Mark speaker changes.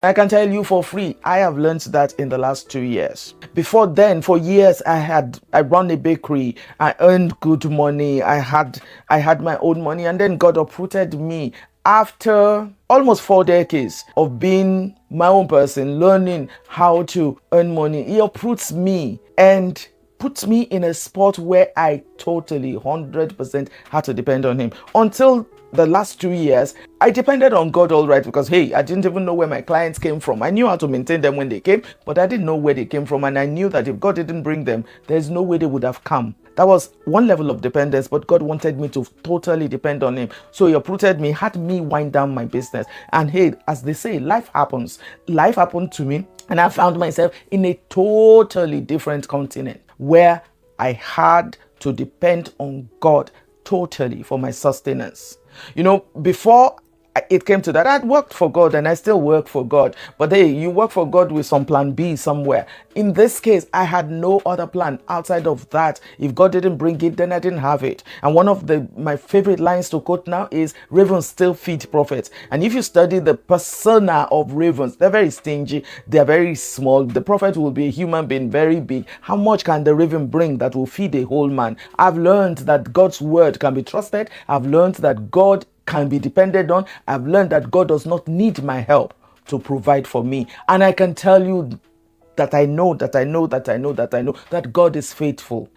Speaker 1: I can tell you for free, I have learned that in the last 2 years. Before then, for years, I run a bakery. I earned good money. I had my own money, and then God uprooted me after almost 4 decades of being my own person, learning how to earn money. He uproots me and puts me in a spot where I totally 100% had to depend on him. Until the last 2 years, I depended on God, all right, because hey, I didn't even know where my clients came from. I knew how to maintain them when they came, but I didn't know where they came from. And I knew that if God didn't bring them, there's no way they would have come. That was one level of dependence, but God wanted me to totally depend on him. So he uprooted me, had me wind down my business. And hey, as they say, life happens. Life happened to me, and I found myself in a totally different continent where I had to depend on God totally for my sustenance. Before it came to that, I'd worked for God and I still work for God. But hey, you work for God with some plan B somewhere. In this case, I had no other plan outside of that. If God didn't bring it, then I didn't have it. And one of my favorite lines to quote now is, ravens still feed prophets. And if you study the persona of ravens, they're very stingy. They're very small. The prophet will be a human being, very big. How much can the raven bring that will feed a whole man? I've learned that God's word can be trusted. I've learned that God can be depended on. I've learned that God does not need my help to provide for me. And I can tell you that I know that God is faithful.